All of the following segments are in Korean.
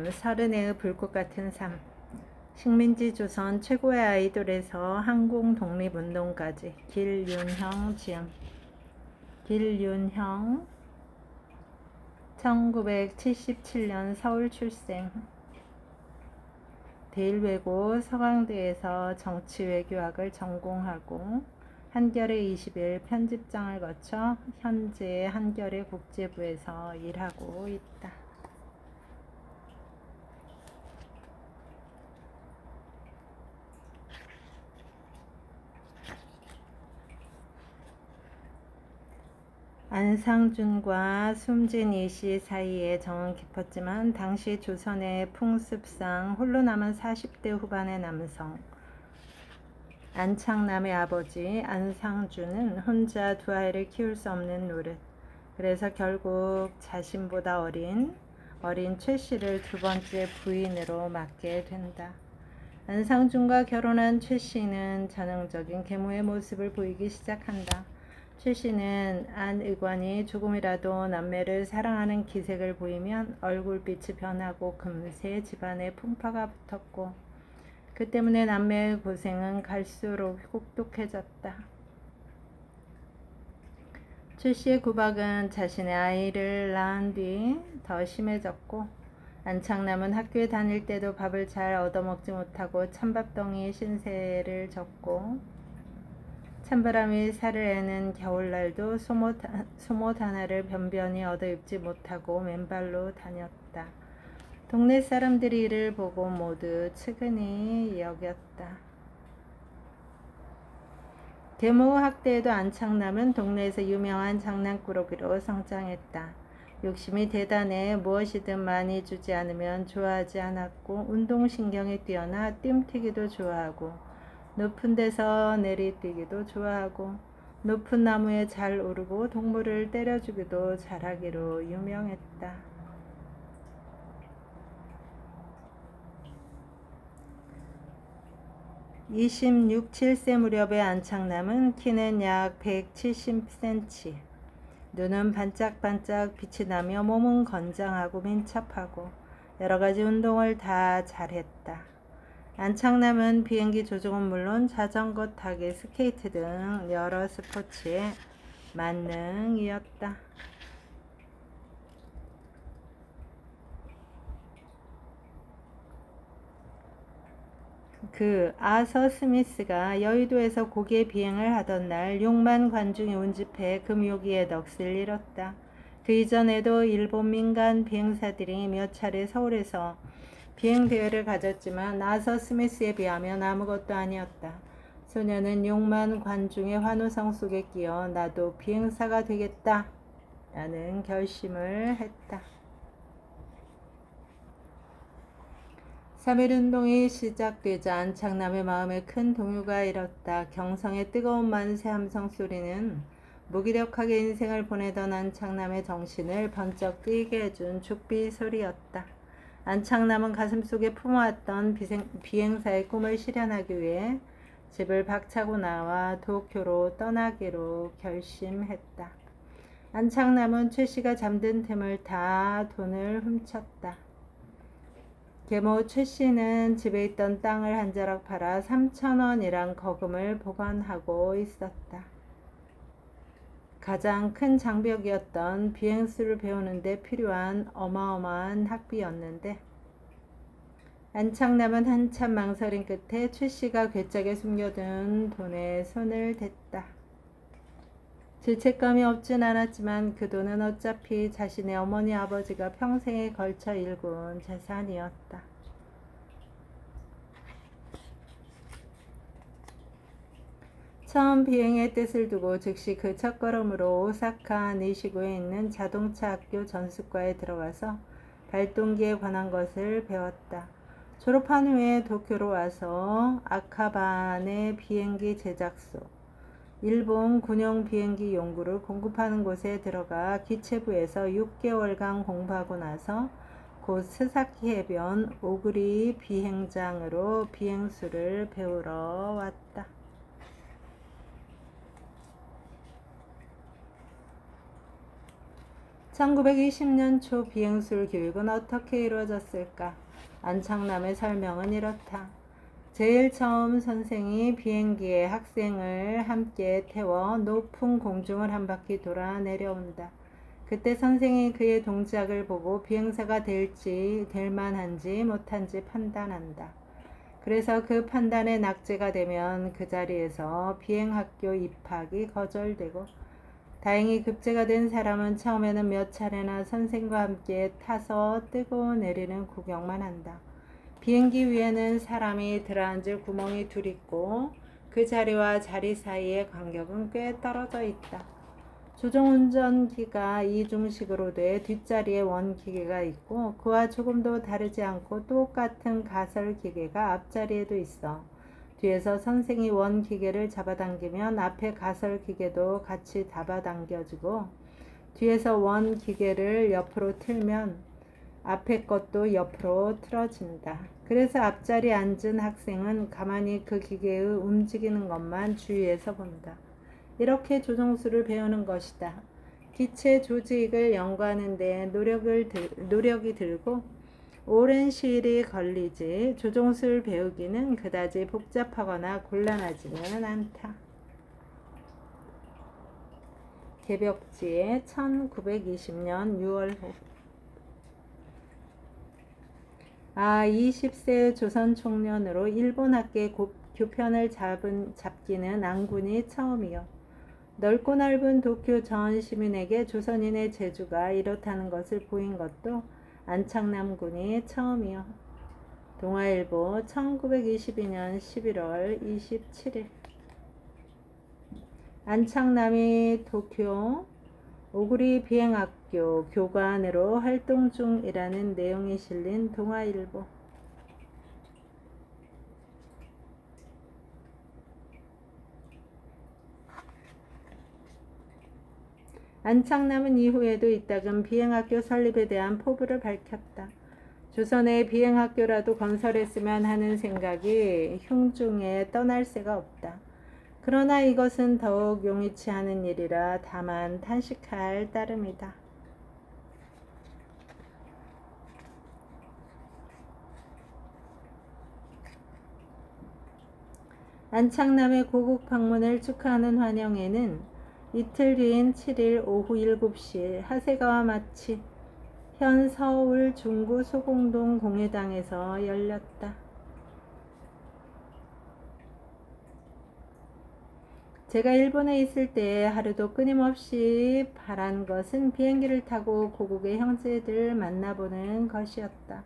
서른의 불꽃 같은 삶. 식민지 조선 최고의 아이돌에서 한국 독립운동까지. 길윤형 지음. 길윤형 1977년 서울 출생. 대일외고 서강대에서 정치외교학을 전공하고 한겨레 20일 편집장을 거쳐 현재 한겨레 국제부에서 일하고 있다. 안상준과 숨진이 씨 사이에 정은 깊었지만 당시 조선의 풍습상 홀로 남은 40대 후반의 남성 안창남의 아버지 안상준은 혼자 두 아이를 키울 수 없는 노릇. 그래서 결국 자신보다 어린 최 씨를 두 번째 부인으로 맡게 된다. 안상준과 결혼한 최 씨는 전형적인 계모의 모습을 보이기 시작한다. 최 씨는 안 의관이 조금이라도 남매를 사랑하는 기색을 보이면 얼굴빛이 변하고 금세 집안에 풍파가 붙었고 그 때문에 남매의 고생은 갈수록 혹독해졌다. 최 씨의 구박은 자신의 아이를 낳은 뒤 더 심해졌고 안창남은 학교에 다닐 때도 밥을 잘 얻어먹지 못하고 찬밥덩이 신세를 졌고 찬바람이 살을 애는 겨울날도 소못 하나를 변변히 얻어 입지 못하고 맨발로 다녔다. 동네 사람들이 이를 보고 모두 측은히 여겼다. 계모 학대에도 안창남은 동네에서 유명한 장난꾸러기로 성장했다. 욕심이 대단해 무엇이든 많이 주지 않으면 좋아하지 않았고 운동신경이 뛰어나 뜀튀기도 좋아하고 높은 데서 내리뛰기도 좋아하고 높은 나무에 잘 오르고 동물을 때려주기도 잘하기로 유명했다. 26, 7세 무렵의 안창남은 키는 약 170cm, 눈은 반짝반짝 빛이 나며 몸은 건장하고 민첩하고 여러가지 운동을 다 잘했다. 안창남은 비행기 조종은 물론 자전거 타기, 스케이트 등 여러 스포츠에 만능이었다. 그 아서 스미스가 여의도에서 고개 비행을 하던 날 6만 관중이 운집해 금요기에 넋을 잃었다. 그 이전에도 일본 민간 비행사들이 몇 차례 서울에서 비행 대회를 가졌지만 아서 스미스에 비하면 아무것도 아니었다. 소녀는 6만 관중의 환호성 속에 끼어 나도 비행사가 되겠다 라는 결심을 했다. 3.1운동이 시작되자 안창남의 마음에 큰 동요가 일었다. 경성의 뜨거운 만세 함성 소리는 무기력하게 인생을 보내던 안창남의 정신을 번쩍 뜨이게 해준 죽비 소리였다. 안창남은 가슴속에 품어왔던 비행사의 꿈을 실현하기 위해 집을 박차고 나와 도쿄로 떠나기로 결심했다. 안창남은 최 씨가 잠든 틈을 다 돈을 훔쳤다. 계모 최 씨는 집에 있던 땅을 한 자락 팔아 3,000원이란 거금을 보관하고 있었다. 가장 큰 장벽이었던 비행수를 배우는 데 필요한 어마어마한 학비였는데 안창남은 한참 망설임 끝에 최 씨가 괴짝에 숨겨둔 돈에 손을 댔다. 죄책감이 없진 않았지만 그 돈은 어차피 자신의 어머니 아버지가 평생에 걸쳐 일군 재산이었다. 처음 비행의 뜻을 두고 즉시 그 첫걸음으로 오사카 니시구에 있는 자동차 학교 전수과에 들어가서 발동기에 관한 것을 배웠다. 졸업한 후에 도쿄로 와서 아카바네 비행기 제작소, 일본 군용 비행기 연구를 공급하는 곳에 들어가 기체부에서 6개월간 공부하고 나서 곧 스사키 해변 오그리 비행장으로 비행수를 배우러 왔다. 1920년 초 비행술 교육은 어떻게 이루어졌을까? 안창남의 설명은 이렇다. 제일 처음 선생이 비행기에 학생을 함께 태워 높은 공중을 한 바퀴 돌아 내려온다. 그때 선생이 그의 동작을 보고 비행사가 될 만한지 못한지 판단한다. 그래서 그 판단에 낙제가 되면 그 자리에서 비행학교 입학이 거절되고, 다행히 급제가 된 사람은 처음에는 몇 차례나 선생과 함께 타서 뜨고 내리는 구경만 한다. 비행기 위에는 사람이 들어앉을 구멍이 둘 있고 그 자리와 자리 사이의 간격은 꽤 떨어져 있다. 조종운전기가 이중식으로 돼 뒷자리에 원기계가 있고 그와 조금도 다르지 않고 똑같은 가설기계가 앞자리에도 있어. 뒤에서 선생이 원기계를 잡아당기면 앞에 가설기계도 같이 잡아당겨지고, 뒤에서 원기계를 옆으로 틀면 앞에 것도 옆으로 틀어진다. 그래서 앞자리에 앉은 학생은 가만히 그 기계의 움직이는 것만 주의해서 본다. 이렇게 조종술을 배우는 것이다. 기체 조직을 연구하는 데 노력이 들고 오랜 시일이 걸리지 조종술 배우기는 그다지 복잡하거나 곤란하지는 않다. 개벽지에 1920년 6월호 20세 조선 총련으로 일본 학계 교편을 잡기는 안군이 처음이요. 넓고 넓은 도쿄 전 시민에게 조선인의 재주가 이렇다는 것을 보인 것도 안창남 군이 처음이요. 동아일보 1922년 11월 27일. 안창남이 도쿄 오구리 비행학교 교관으로 활동 중이라는 내용이 실린 동아일보. 안창남은 이후에도 이따금 비행학교 설립에 대한 포부를 밝혔다. 조선의 비행학교라도 건설했으면 하는 생각이 흉중에 떠날 새가 없다. 그러나 이것은 더욱 용이치 않은 일이라 다만 탄식할 따름이다. 안창남의 고국 방문을 축하하는 환영회는 이틀 뒤인 7일 오후 7시 하세가와 마치 현 서울 중구 소공동 공회당에서 열렸다. 제가 일본에 있을 때 하루도 끊임없이 바란 것은 비행기를 타고 고국의 형제들 만나보는 것이었다.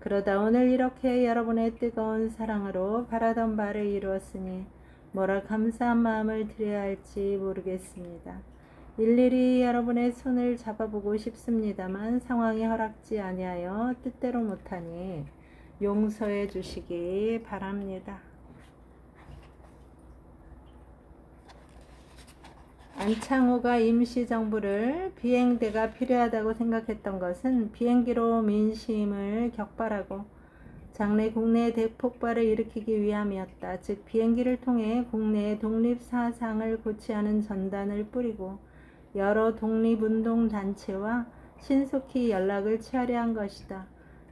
그러다 오늘 이렇게 여러분의 뜨거운 사랑으로 바라던 바를 이루었으니 뭐라 감사한 마음을 드려야 할지 모르겠습니다. 일일이 여러분의 손을 잡아보고 싶습니다만 상황이 허락지 아니하여 뜻대로 못하니 용서해 주시기 바랍니다. 안창호가 임시정부를 비행대가 필요하다고 생각했던 것은 비행기로 민심을 격발하고 장래 국내 대폭발을 일으키기 위함이었다. 즉 비행기를 통해 국내의 독립사상을 고취하는 전단을 뿌리고 여러 독립운동단체와 신속히 연락을 취하려 한 것이다.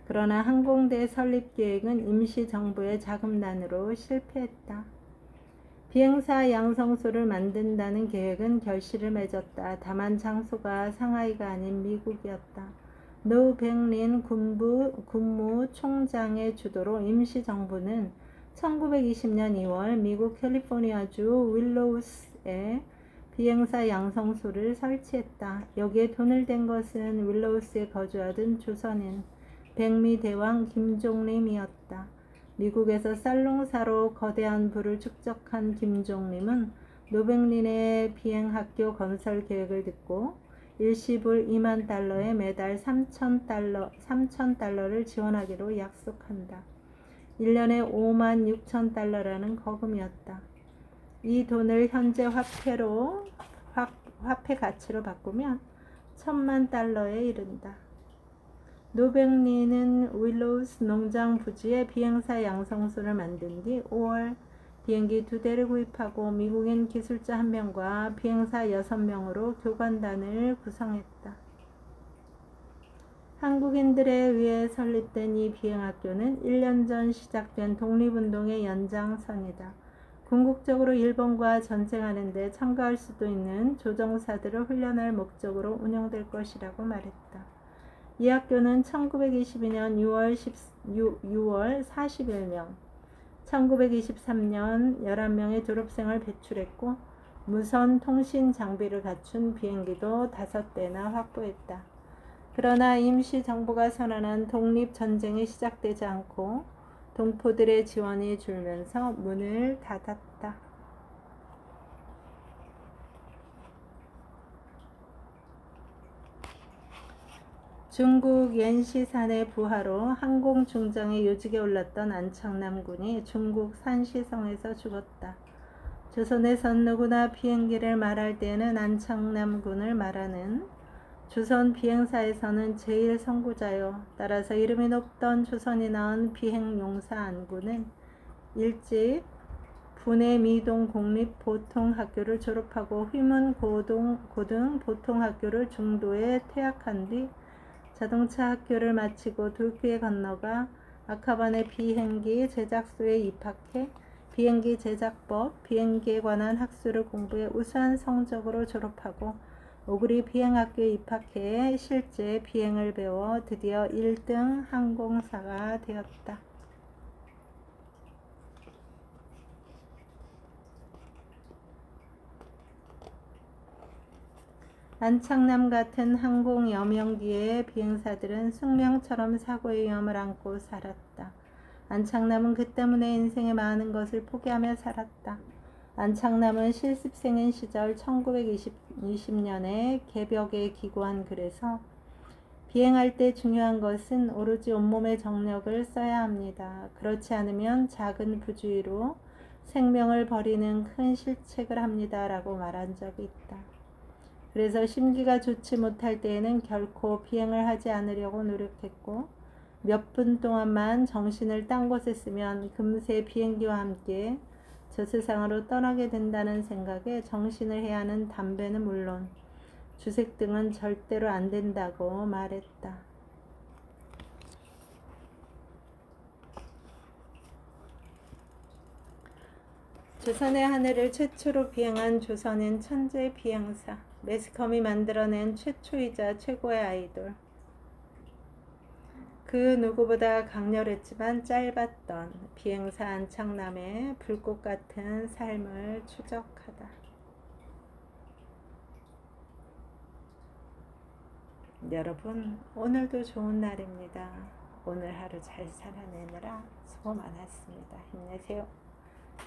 그러나 항공대 설립 계획은 임시정부의 자금난으로 실패했다. 비행사 양성소를 만든다는 계획은 결실을 맺었다. 다만 장소가 상하이가 아닌 미국이었다. 노 백린 군무총장의 주도로 임시정부는 1920년 2월 미국 캘리포니아주 윌로우스에 비행사 양성소를 설치했다. 여기에 돈을 댄 것은 윌로우스에 거주하던 조선인 백미대왕 김종림이었다. 미국에서 쌀농사로 거대한 부를 축적한 김종림은 노백린의 비행학교 건설 계획을 듣고 일시불 2만 달러에 매달 3천 달러를 지원하기로 약속한다. 1년에 5만 6천 달러라는 거금이었다. 이 돈을 현재 화폐 가치로 바꾸면 1,000만 달러에 이른다. 노백린은 윌로우스 농장 부지에 비행사 양성소를 만든 뒤 5월 비행기 2대를 구입하고 미국인 기술자 1명과 비행사 6명으로 교관단을 구성했다. 한국인들에 의해 설립된 이 비행학교는 1년 전 시작된 독립운동의 연장선이다. 궁극적으로 일본과 전쟁하는 데 참가할 수도 있는 조종사들을 훈련할 목적으로 운영될 것이라고 말했다. 이 학교는 1922년 6월 41명, 1923년 11명의 졸업생을 배출했고 무선 통신 장비를 갖춘 비행기도 5대나 확보했다. 그러나 임시정부가 선언한 독립전쟁이 시작되지 않고 동포들의 지원이 줄면서 문을 닫았다. 중국 옌시산의 부하로 항공중정의 요직에 올랐던 안창남 군이 중국 산시성에서 죽었다. 조선에선 누구나 비행기를 말할 때에는 안창남 군을 말하는 조선 비행사에서는 제일 선구자요. 따라서 이름이 높던 조선이 낳은 비행용사 안군은 일찍 분해 미동 공립보통학교를 졸업하고 휘문 고등 보통학교를 중도에 퇴학한 뒤 자동차 학교를 마치고 turkey 건너가 아카반의 비행기 제작소에 입학해 비행기 제작법, 비행기에 관한 학술을 공부해 우수한 성적으로 졸업하고 오그리 비행학교에 입학해 실제 비행을 배워 드디어 1등 항공사가 되었다. 안창남 같은 항공 여명기의 비행사들은 숙명처럼 사고의 위험을 안고 살았다. 안창남은 그 때문에 인생의 많은 것을 포기하며 살았다. 안창남은 실습생인 시절 1920년에 개벽에 기고한 글에서 비행할 때 중요한 것은 오로지 온몸의 정력을 써야 합니다. 그렇지 않으면 작은 부주의로 생명을 버리는 큰 실책을 합니다. 라고 말한 적이 있다. 그래서 심기가 좋지 못할 때에는 결코 비행을 하지 않으려고 노력했고 몇 분 동안만 정신을 딴 곳에 쓰면 금세 비행기와 함께 저 세상으로 떠나게 된다는 생각에 정신을 해야 하는 담배는 물론 주색 등은 절대로 안 된다고 말했다. 조선의 하늘을 최초로 비행한 조선인 천재 비행사, 매스컴이 만들어낸 최초이자 최고의 아이돌. 그 누구보다 강렬했지만 짧았던 비행사 안창남의 불꽃 같은 삶을 추적하다. 여러분, 오늘도 좋은 날입니다. 오늘 하루 잘 살아내느라 수고 많았습니다. 힘내세요.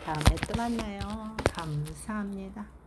다음에 또 만나요. 감사합니다.